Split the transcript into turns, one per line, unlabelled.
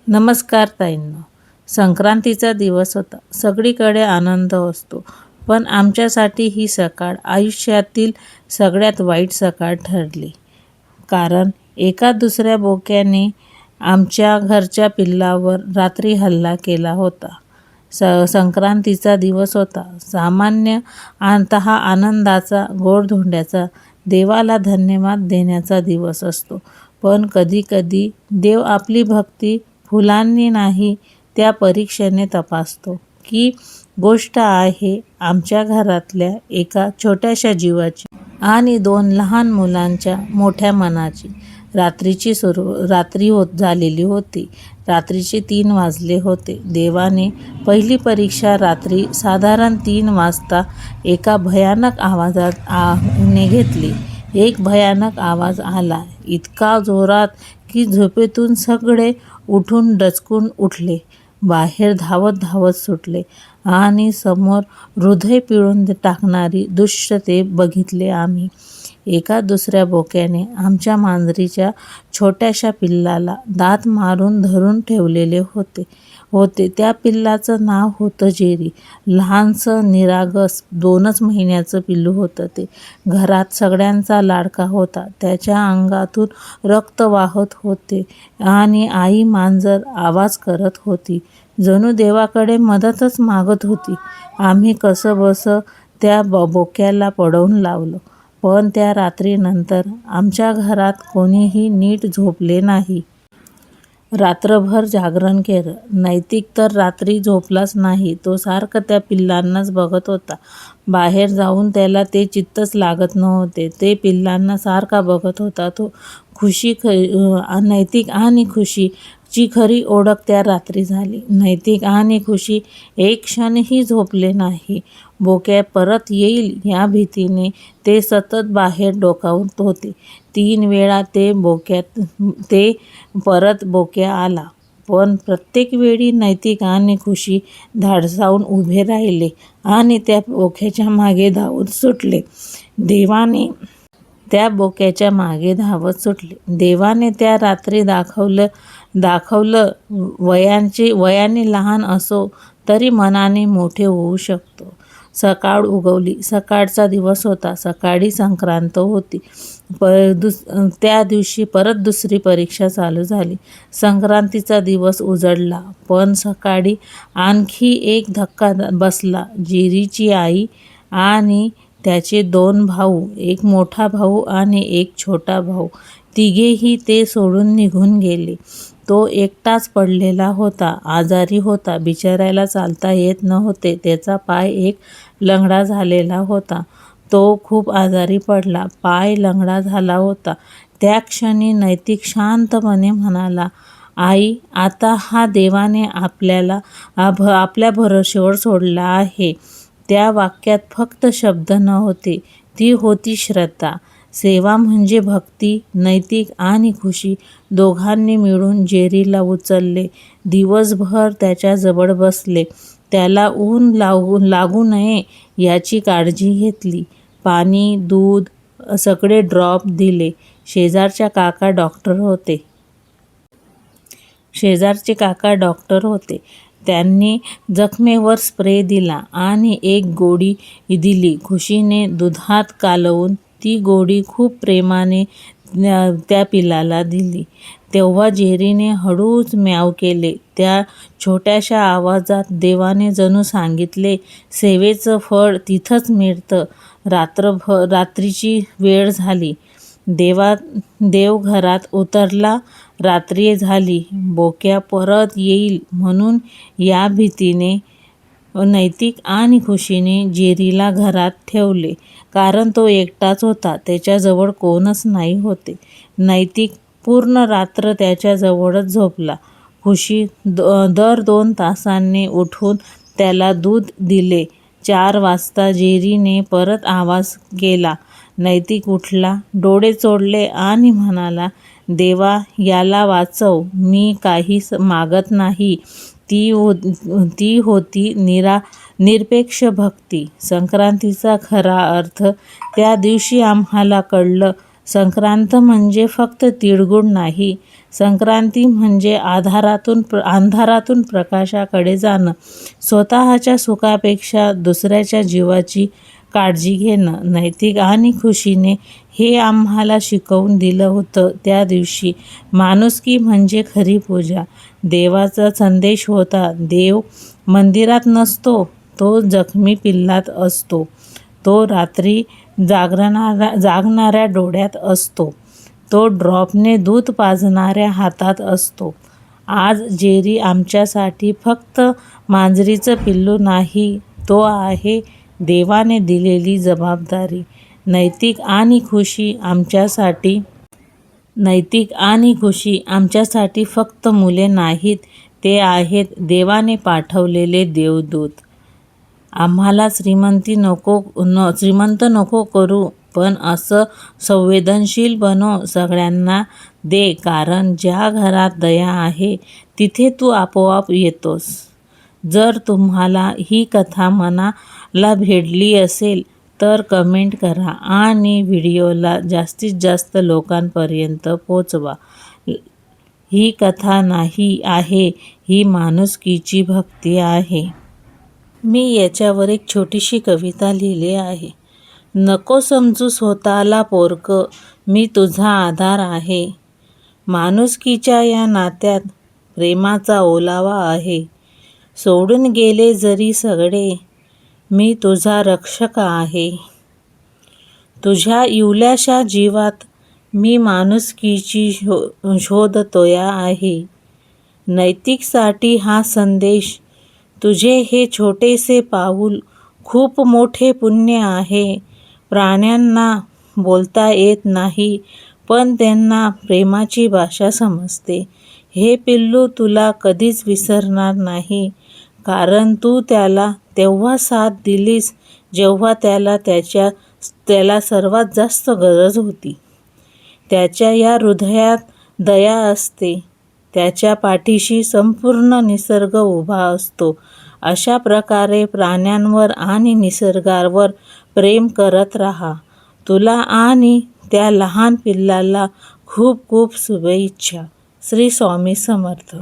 नमस्कार ताईंनो. संक्रांतीचा दिवस होता. सगळीकडे आनंद असतो. पण आमच्यासाठी ही सकाळ आयुष्यातील सगळ्यात वाईट सकाळ ठरली. कारण एका दुसऱ्या बोक्याने आमच्या घरच्या पिल्लावर रात्री हल्ला केला होता. संक्रांतीचा दिवस होता. सामान्यतः आनंदाचा, गोडधोंड्याचा, देवाला धन्यवाद देण्याचा दिवस असतो. पण कधीकधी देव आपली भक्ती फुलांनी नाही त्या परीक्षेने तपासतो. की गोष्ट आहे आमच्या घरातल्या एका छोट्याशा जीवाची आणि 2 लहान मुलांच्या मोठ्या मनाची. रात्री झालेली होती. रात्रीचे 3 वाजले होते. देवाने पहिली परीक्षा रात्री साधारण 3 वाजता एका भयानक आवाजाने घेतली. एक भयानक आवाज आला, इतका जोरात की झोपेतून सगळे उठून दचकून उठले. बाहेर धावत धावत सुटले आणि समोर हृदय पिळून टाकणारी दृश्य ते बघितले आम्ही. एका दुसऱ्या बोक्याने आमच्या मांजरीच्या छोट्याशा पिल्लाला दात मारून धरून ठेवलेले होते. त्या पिल्लाचं नाव होतं जेरी. लहानसं निरागस 2च महिन्याचं पिल्लू होतं ते. घरात सगळ्यांचा लाडका होता. त्याच्या अंगातून रक्त वाहत होते आणि आई मांजर आवाज करत होती. जणू देवाकडे मदतच मागत होती. आम्ही कसंबसं त्या बोक्याला पळवून लावलं. पण त्या रात्रीनंतर आमच्या घरात कोणीही नीट झोपले नाही. रात्रभर जागरण केलं. नैतिक तर रात्री झोपलाच नाही. तो सारखं त्या पिल्लांनाच बघत होता. बाहेर जाऊन त्याला ते चित्तच लागत नव्हते. ते पिल्लांना सारखा बघत होता तो. नैतिक आणि खुशीची खरी ओळख त्या रात्री झाली. नैतिक आणि खुशी एक क्षणही झोपले नाही. बोक्या परत येईल या भीतीने ते सतत बाहेर डोकावत होते. 3 वेळा ते परत बोक्या आला. पण प्रत्येक वेळी नैतिक आणि खुशी धाडसावून उभे राहिले आणि त्या बोक्याच्या मागे धावत सुटले. देवाने त्या रात्री दाखवलं वयाने लहान असो तरी मनाने मोठे होऊ शकतो. सकाळ उगवली. सकाळचा दिवस होता. सकाळी संक्रांत होती. त्या दिवशी परत दुसरी परीक्षा चालू झाली. संक्रांतीचा दिवस उजळला. पण सकाळी आणखी एक धक्का बसला. जेरीची आई आणि त्याचे 2 भाऊ, एक मोठा भाऊ आणि एक छोटा भाऊ, तिघेही ते सोडून निघून गेले. तो एकटाच पडलेला होता. आजारी होता. बिचाऱ्याला चालता येत नव्हते. त्याचा पाय एक लंगडा झालेला होता. तो खूप आजारी पडला. पाय लंगडा झाला होता. त्या क्षणी नैतिक शांतपणे म्हणाला, आई, आता हा देवाने आपल्या भरोश्यावर सोडला आहे. त्या वाक्यात फक्त शब्द नव्हते. ती होती श्रद्धा. सेवा म्हणजे भक्ती. नैतिक आणि खुशी दोघांनी मिळून जेरीला उचलले. दिवसभर त्याच्याजवळ बसले. त्याला ऊन लागू नये याची काळजी घेतली. पाणी, दूध सगळे ड्रॉप दिले. शेजारचे काका डॉक्टर होते. त्यांनी जखमेवर स्प्रे दिला आणि एक गोळी दिली. खुशीने दुधात कालवून ती गोळी खूप प्रेमाने त्या पिल्लाला दिली. तेव्हा जेरीने हळूच म्याव केले. त्या छोट्याशा आवाजात देवाने जणू सांगितले, सेवेचं फळ तिथंच मिळतं. रात्रीची वेळ झाली. देव घरात उतरला. रात्री झाली. बोक्या परत येईल म्हणून या भीतीने नैतिक आणि खुशीने जेरीला घरात ठेवले. कारण तो एकटाच होता. त्याच्याजवळ कोणच नाही होते. नैतिक पूर्ण रात्र त्याच्याजवळच झोपला. खुशी दर 2 तासांनी उठून त्याला दूध दिले. 4 वाजता जेरीने परत आवाज केला. नैतिक उठला, डोळे चोळले आणि म्हणाला, देवा, याला वाचव. मी काही मागत नाही. ती होती निरपेक्ष भक्ती. संक्रांतीचा खरा अर्थ त्या दिवशी आम्हाला कळलं. संक्रांत म्हणजे फक्त तिळगुळ नाही, संक्रांती म्हणजे अंधारातून प्रकाशाकडे जाणं, स्वतःच्या सुखापेक्षा दुसऱ्याच्या जीवाची काळजी घेणं. नैतिक आणि खुशीने हे आम्हाला शिकवून दिलं होतं. त्या दिवशी माणुसकी म्हणजे खरी पूजा. देवाचा संदेश होता. देव मंदिरात नसतो, तो जखमी पिल्लात असतो. तो रात्री जागणाऱ्या डोळ्यात असतो. तो ड्रॉपने दूध पाजणाऱ्या हातात असतो. आज जेरी आमच्यासाठी फक्त मांजरीचं पिल्लू नाही, तो आहे देवाने दिलेली जबाबदारी. नैतिक आणि खुशी आमच्यासाठी फक्त मुले नाहीत, ते आहेत देवाने पाठवलेले देवदूत. आम्हाला श्रीमंत नको करू, पण असं संवेदनशील बनव, सगळ्यांना दे, कारण ज्या घरात दया आहे तिथे तू आपोआप येतोस. जर तुम्हाला ही कथा मनाला भिडली असेल तर कमेंट करा आणि व्हिडिओला जास्तीत जास्त लोकांपर्यंत पोचवा. ही कथा नाही आहे, ही माणुसकीची भक्ती आहे. मी याच्यावर एक छोटीशी कविता लिहिली आहे. नको समजू स्वतःला पोरकं, मी तुझा आधार आहे. माणुसकीच्या या नात्यात प्रेमाचा ओलावा आहे. सोडून गेले जरी सगळे, मी तुझा रक्षक आहे. तुझ्या इवल्याशा जीवात मी माणुसकीची शोधतोय आहे. नैतिकसाठी हा संदेश, तुझे हे छोटेसे पाऊल खूप मोठे पुण्य आहे. प्राण्यांना बोलता येत नाही, पण त्यांना प्रेमाची भाषा समजते. हे पिल्लू तुला कधीच विसरणार नाही, कारण तू त्याला तेव्हा साथ दिलीस जेव्हा त्याला सर्वात जास्त गरज होती. त्याच्या या हृदयात दया असते. त्याच्या पाठीशी संपूर्ण निसर्ग उभा असतो. अशा प्रकारे प्राण्यांवर आणि निसर्गावर प्रेम करत राहा. तुला आणि त्या लहान पिल्लाला खूप खूप शुभेच्छा. श्री स्वामी समर्थ.